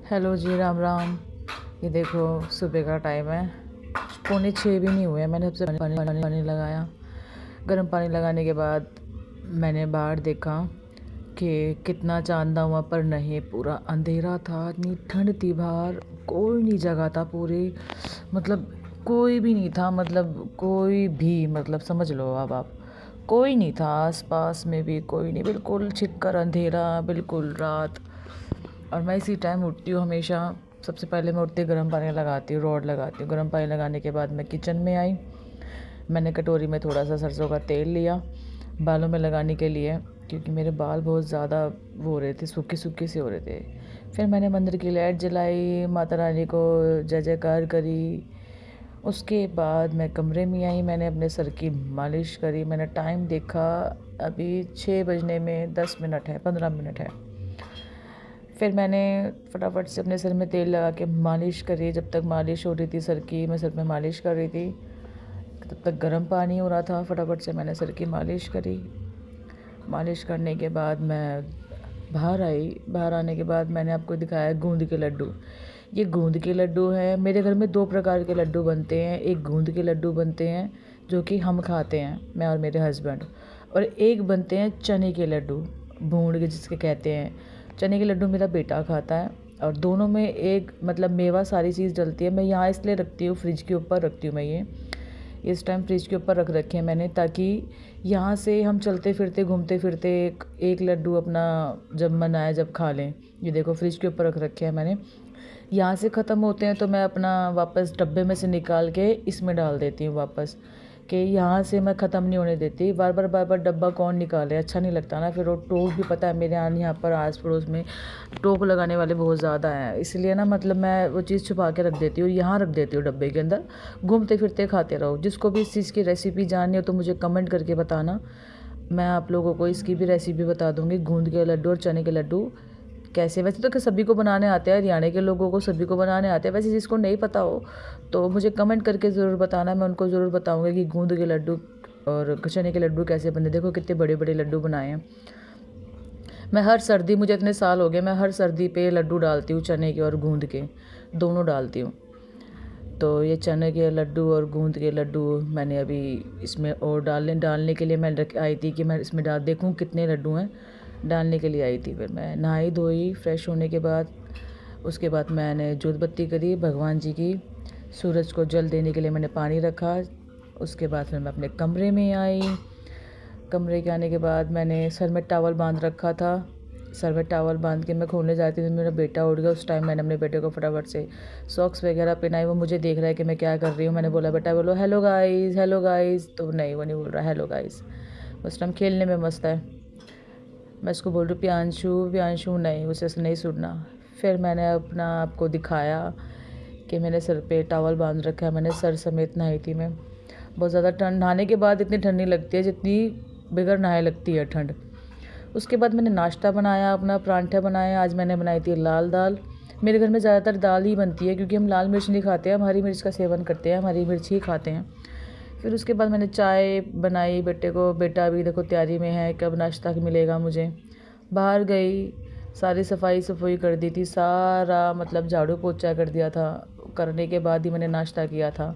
Hello जी, राम राम। ये देखो, सुबह का टाइम है, 5:45 भी नहीं हुए हैं। मैंने सबसे पानी लगाया। गर्म पानी लगाने के बाद मैंने बाहर देखा कि कितना चांदा हुआ, पर नहीं, पूरा अंधेरा था। इतनी ठंड थी बाहर, कोई नहीं जगह था पूरी, मतलब कोई भी नहीं था, मतलब कोई भी, मतलब समझ लो अब आप, कोई नहीं था आस पास में भी, कोई नहीं, बिल्कुल छिपकर अंधेरा, बिल्कुल रात। और मैं इसी टाइम उठती हूँ हमेशा। सबसे पहले मैं उठती गर्म पानी लगाती हूँ, रॉड लगाती हूँ। गर्म पानी लगाने के बाद मैं किचन में आई। मैंने कटोरी में थोड़ा सा सरसों का तेल लिया बालों में लगाने के लिए, क्योंकि मेरे बाल बहुत ज़्यादा वो हो रहे थे, सूखे सूखे से हो रहे थे। फिर मैंने मंदिर की लाइट जलाई, माता रानी को जय जयकार करी। उसके बाद मैं कमरे में आई, मैंने अपने सर की मालिश करी। मैंने टाइम देखा, अभी 6 बजने में 10 मिनट है, 15 मिनट है। फिर मैंने फटाफट से अपने सर में तेल लगा के मालिश करी। जब तक मालिश हो रही थी सर की, मैं सर में मालिश कर रही थी, तब तक गर्म पानी हो रहा था। फटाफट से मैंने सर की मालिश करी। मालिश करने के बाद मैं बाहर आई। बाहर आने के बाद मैंने आपको दिखाया गूंद के लड्डू। ये गूंद के लड्डू हैं। मेरे घर में 2 प्रकार के लड्डू बनते हैं। एक गूंद के लड्डू बनते हैं जो कि हम खाते हैं, मैं और मेरे हस्बैंड, और एक बनते हैं चने के लड्डू, भून के जिसके कहते हैं। चने के लड्डू मेरा बेटा खाता है, और दोनों में एक मतलब मेवा सारी चीज़ डलती है। मैं यहाँ इसलिए रखती हूँ, फ्रिज के ऊपर रखती हूँ मैं ये। इस टाइम फ्रिज के ऊपर रख रखे हैं मैंने, ताकि यहाँ से हम चलते फिरते घूमते फिरते एक लड्डू अपना जब मन आए जब खा लें। ये देखो, फ्रिज के ऊपर रख रखे हैं मैंने। यहाँ से ख़त्म होते हैं तो मैं अपना वापस डब्बे में से निकाल के इसमें डाल देती हूँ वापस, कि यहाँ से मैं ख़त्म नहीं होने देती। बार बार डब्बा कौन निकाले, अच्छा नहीं लगता ना। फिर वो टोक भी, पता है मेरे यहाँ पर आस पड़ोस में टोक लगाने वाले बहुत ज़्यादा हैं, इसलिए ना मतलब मैं वो चीज़ छुपा के रख देती हूँ, यहाँ रख देती हूँ डब्बे के अंदर। घूमते फिरते खाते रहो। जिसको भी इस चीज़ की रेसिपी जाननी हो तो मुझे कमेंट करके बताना, मैं आप लोगों को इसकी भी रेसिपी बता दूँगी, गूंद के लड्डू और चने के लड्डू कैसे। वैसे तो सभी को बनाने आते हैं, हरियाणा के लोगों को सभी को बनाने आते हैं। वैसे जिसको नहीं पता हो तो मुझे कमेंट करके ज़रूर बताना, मैं उनको ज़रूर बताऊँगी कि गूंद के लड्डू और चने के लड्डू कैसे बने। देखो कितने बड़े बड़े लड्डू बनाए हैं। मैं हर सर्दी, मुझे इतने साल हो गए, मैं हर सर्दी पे लड्डू डालती हूँ, चने के और गूंद के, दोनों डालती हूँ। तो ये चने के लड्डू और गूंद के लड्डू मैंने अभी इसमें और डालने के लिए मैं आई थी कि मैं इसमें डाल देखूँ कितने लड्डू हैं, डालने के लिए आई थी। फिर मैं नहाई धोई, फ्रेश होने के बाद उसके बाद मैंने जोत बत्ती करी भगवान जी की। सूरज को जल देने के लिए मैंने पानी रखा। उसके बाद फिर मैं अपने कमरे में आई। कमरे के आने के बाद मैंने सर में टॉवल बांध रखा था। सर में टॉवल बांध के मैं खोलने जाती थी, मेरा बेटा उठ गया। उस टाइम मैंने अपने बेटे को फटाफट से सॉक्स वगैरह पहनाई। वो मुझे देख रहा है कि मैं क्या कर रही हूँ। मैंने बोला, बेटा बोलो हेलो गाइस, हेलो गाइस। तो नहीं, वो नहीं बोल रहा हेलो गाइस, उस टाइम खेलने में मस्त है। मैं उसको बोल रही हूँ प्रियांशु प्रियांशु, नहीं, उसे नहीं सुनना। फिर मैंने अपना आपको दिखाया कि मैंने सर पे टॉवल बांध रखा है। मैंने सर समेत नहाई थी मैं। बहुत ज़्यादा ठंड, नहाने के बाद इतनी ठंड नहीं लगती है जितनी बगैर नहाए लगती है ठंड। उसके बाद मैंने नाश्ता बनाया, अपना परांठे बनाए। आज मैंने बनाई थी लाल दाल। मेरे घर में ज़्यादातर दाल ही बनती है, क्योंकि हम लाल मिर्च नहीं खाते हैं, हम हरी मिर्च का सेवन करते हैं, हम हरी मिर्च ही खाते हैं। फिर उसके बाद मैंने चाय बनाई बेटे को। बेटा भी देखो तैयारी में है, कब नाश्ता मिलेगा मुझे। बाहर गई, सारी सफाई सफाई कर दी थी, सारा मतलब झाड़ू पोछा कर दिया था। करने के बाद ही मैंने नाश्ता किया था।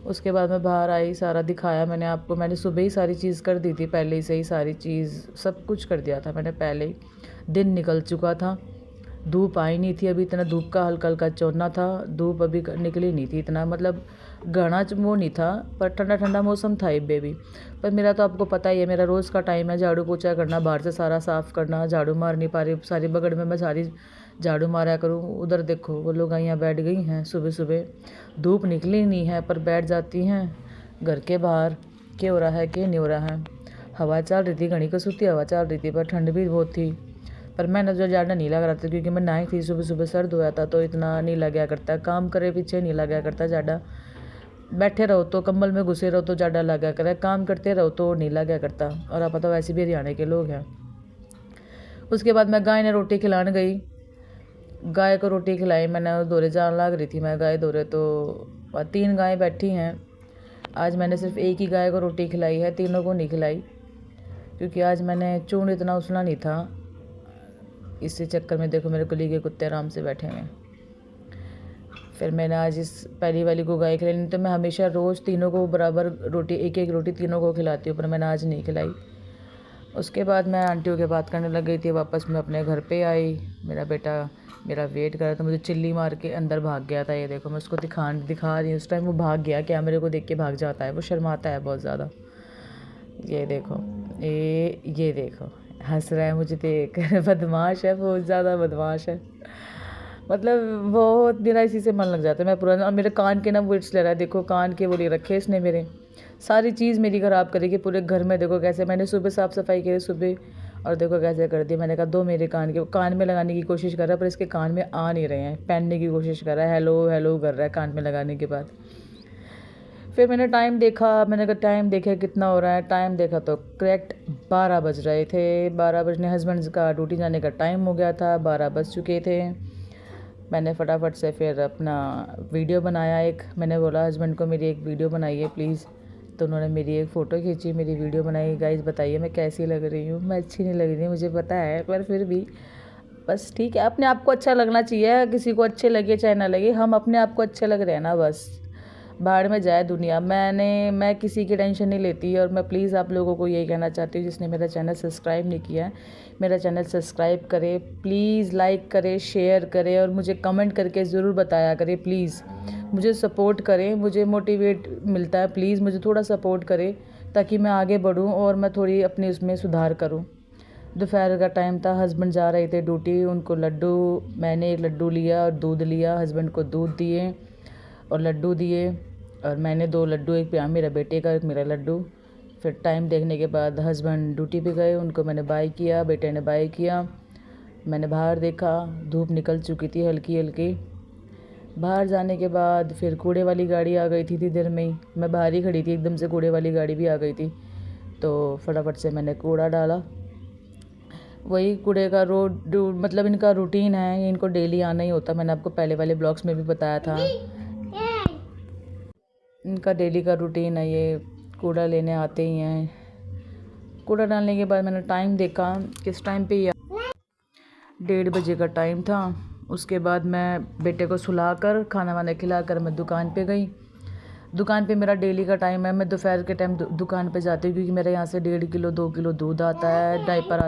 उसके बाद मैं बाहर आई, सारा दिखाया मैंने आपको। मैंने सुबह ही सारी चीज़ कर दी थी, पहले से ही सारी चीज़ सब कुछ कर दिया था मैंने पहले ही। दिन निकल चुका था, धूप आई नहीं थी अभी, इतना धूप का हल्का हल्का चौना था। धूप अभी निकली नहीं थी, इतना मतलब घना वो नहीं था, पर ठंडा ठंडा मौसम था इब्बे भी। पर मेरा तो आपको पता ही है, मेरा रोज़ का टाइम है झाड़ू पोछा करना, बाहर से सारा साफ़ करना। झाड़ू मार नहीं पा रही, सारी बगड़ में मैं सारी झाड़ू मारा करूँ। उधर देखो वो लोग यहाँ बैठ गई हैं सुबह सुबह, धूप निकली नहीं है पर बैठ जाती हैं घर के बाहर। क्या हो रहा है, क्या नहीं हो रहा है। हवा चल रही थी, घनी कसूती हवा चल रही थी, पर ठंड भी बहुत थी। पर मैंने जो ज़्यादा नहीं लग रहा था, क्योंकि मैं नहाई थी, सुबह सुबह सर धोया था, तो इतना नहीं लगा करता। काम करे पीछे नहीं लगा करता ज़्यादा। बैठे रहो तो कंबल में घुसे रहो तो ज़्यादा लगा करे, काम करते रहो तो नहीं लगा करता। और आप तो वैसे भी हरियाणा के लोग हैं। उसके बाद मैं गाय ने रोटी खिलाने गई। गाय को रोटी खिलाई मैंने, दौरे जान लग रही थी मैं गाय दौरे, तो 3 गायें बैठी हैं। आज मैंने सिर्फ एक ही गाय को रोटी खिलाई है, तीनों को नहीं खिलाई, क्योंकि आज मैंने चूर्ण इतना उसना नहीं था। इसी चक्कर में देखो मेरे गली के कुत्ते आराम से बैठे हुए हैं। फिर मैंने आज इस पहली वाली को गाय खिलाई, नहीं तो मैं हमेशा रोज़ तीनों को बराबर रोटी, एक एक रोटी तीनों को खिलाती हूँ, पर मैंने आज नहीं खिलाई। उसके बाद मैं आंटियों के बात करने लग गई थी। वापस मैं अपने घर पे आई, मेरा बेटा मेरा वेट कर रहा था, मुझे चिल्ली मार के अंदर भाग गया था। ये देखो मैं उसको दिखा रही हूँ, उस टाइम वो भाग गया, कैमरे को देख के भाग जाता है, वो शर्माता है बहुत ज़्यादा। ये देखो ये देखो हंस रहा है मुझे देख बदमाश है, बहुत ज़्यादा बदमाश है, मतलब बहुत मेरा इसी से मन लग जाता है। मैं पुराना, और मेरे कान के ना विट्स ले रहा है, देखो कान के वो ले रखे इसने मेरे, सारी चीज़ मेरी ख़राब करेगी पूरे घर में। देखो कैसे मैंने सुबह साफ़ सफाई की सुबह, और देखो कैसे कर दी। मैंने कहा दो मेरे कान में लगाने की कोशिश कर रहा है, पर इसके कान में आ नहीं रहे हैं, पहनने की कोशिश कर रहा है, हेलो हेलो कर रहा है कान में लगाने के बाद। फिर मैंने टाइम देखा, मैंने कहा टाइम देखा कितना हो रहा है, टाइम देखा तो करेक्ट 12 बज रहे थे। 12 बजने हस्बैंड का ड्यूटी जाने का टाइम हो गया था, 12 बज चुके थे। मैंने फटाफट से फिर अपना वीडियो बनाया एक, मैंने बोला हस्बैंड को मेरी एक वीडियो बनाइए प्लीज़, तो उन्होंने मेरी एक फ़ोटो खींची, मेरी वीडियो बनाई। गाइस बताइए मैं कैसी लग रही हूँ, मैं अच्छी नहीं लग रही मुझे पता है, पर फिर भी बस ठीक है, अपने आप को अच्छा लगना चाहिए, किसी को अच्छे लगे चाहे ना लगे, हम अपने आप को अच्छे लग रहे हैं ना, बस बाहर में जाए दुनिया। मैं किसी की टेंशन नहीं लेती, और मैं प्लीज़ आप लोगों को यही कहना चाहती हूँ जिसने मेरा चैनल सब्सक्राइब नहीं किया है, मेरा चैनल सब्सक्राइब करे प्लीज़, लाइक करे, शेयर करे, और मुझे कमेंट करके ज़रूर बताया करे प्लीज़, मुझे सपोर्ट करें, मुझे मोटिवेट मिलता है, प्लीज़ मुझे थोड़ा सपोर्ट करें ताकि मैं आगे बढ़ूँ और मैं थोड़ी अपनी उसमें सुधार करूँ। दोपहर का टाइम था, हस्बैंड जा रहे थे ड्यूटी, उनको लड्डू, मैंने एक लड्डू लिया और दूध लिया, हस्बैंड को दूध दिए और लड्डू दिए, और मैंने 2 लड्डू, एक पे मेरा बेटे का, एक मेरा लड्डू। फिर टाइम देखने के बाद हस्बैंड ड्यूटी पे गए, उनको मैंने बाय किया, बेटे ने बाय किया। मैंने बाहर देखा, धूप निकल चुकी थी हल्की हल्की। बाहर जाने के बाद फिर कूड़े वाली गाड़ी आ गई थी देर में ही, मैं बाहर ही खड़ी थी, एकदम से कूड़े वाली गाड़ी भी आ गई थी, तो फटाफट से मैंने कूड़ा डाला। वही कूड़े का मतलब इनका रूटीन है, इनको डेली आना ही होता, मैंने आपको पहले वाले ब्लॉग्स में भी बताया था, इनका डेली का रूटीन है, ये कूड़ा लेने आते ही हैं। कूड़ा डालने के बाद मैंने टाइम देखा, किस टाइम पे 1:30 बजे का टाइम था। उसके बाद मैं बेटे को सुलाकर खाना वाना खिलाकर मैं दुकान पे गई। दुकान पे मेरा डेली का टाइम है, मैं दोपहर के टाइम दुकान पे जाती हूँ, क्योंकि मेरे यहाँ से 1.5 किलो 2 किलो दूध आता है, डायपर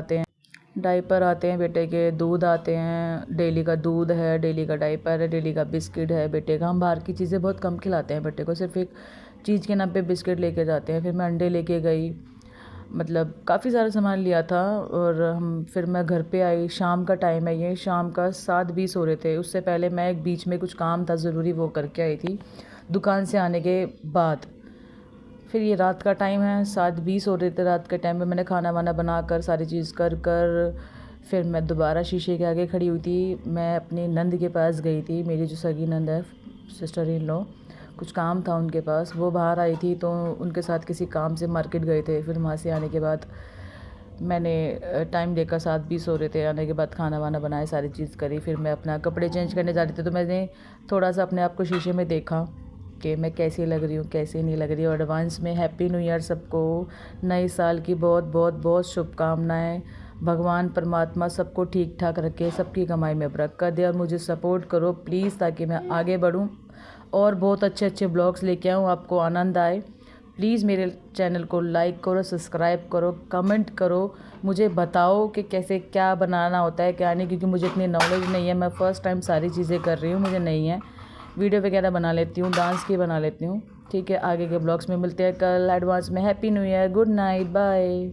आते हैं बेटे के, दूध आते हैं, डेली का दूध है, डेली का डायपर है, डेली का बिस्किट है बेटे का। हम बाहर की चीज़ें बहुत कम खिलाते हैं बेटे को, सिर्फ एक चीज़ के नाम पे बिस्किट लेके जाते हैं। फिर मैं अंडे लेके गई, मतलब काफ़ी सारा सामान लिया था, और फिर मैं घर पे आई। शाम का टाइम है, ये शाम का 7:20 हो रहे थे। उससे पहले मैं एक बीच में कुछ काम था ज़रूरी, वो करके आई थी दुकान से आने के बाद। फिर ये रात का टाइम है, 7:20 हो रहे थे रात के टाइम में। मैंने खाना वाना बना कर सारी चीज़ कर फिर मैं दोबारा शीशे के आगे खड़ी हुई थी। मैं अपनी नंद के पास गई थी, मेरी जो सगी नंद है, सिस्टर इन लॉ, कुछ काम था उनके पास, वो बाहर आई थी, तो उनके साथ किसी काम से मार्केट गए थे। फिर वहाँ से आने के बाद मैंने टाइम देखा, 7:20 हो रहे थे, आने के बाद खाना वाना बनाया, सारी चीज़ करी। फिर मैं अपना कपड़े चेंज करने जा रही थी, तो मैंने थोड़ा सा अपने आप को शीशे में देखा कि मैं कैसी लग रही हूँ, कैसी नहीं लग रही हूँ। एडवांस में हैप्पी न्यू ईयर सबको, नए साल की बहुत बहुत बहुत शुभकामनाएं। भगवान परमात्मा सबको ठीक ठाक रखे, सबकी कमाई में बरकत दे, और मुझे सपोर्ट करो प्लीज़, ताकि मैं आगे बढ़ूँ और बहुत अच्छे अच्छे ब्लॉग्स लेके आऊँ, आपको आनंद आए। प्लीज़ मेरे चैनल को लाइक करो, सब्सक्राइब करो, कमेंट करो, मुझे बताओ कि कैसे क्या बनाना होता है क्या नहीं, क्योंकि मुझे इतनी नॉलेज नहीं है, मैं फ़र्स्ट टाइम सारी चीज़ें कर रही हूँ, मुझे नहीं है। वीडियो वगैरह बना लेती हूँ, डांस की बना लेती हूँ। ठीक है, आगे के ब्लॉग्स में मिलते हैं कल। एडवांस में happy new year, good night, bye.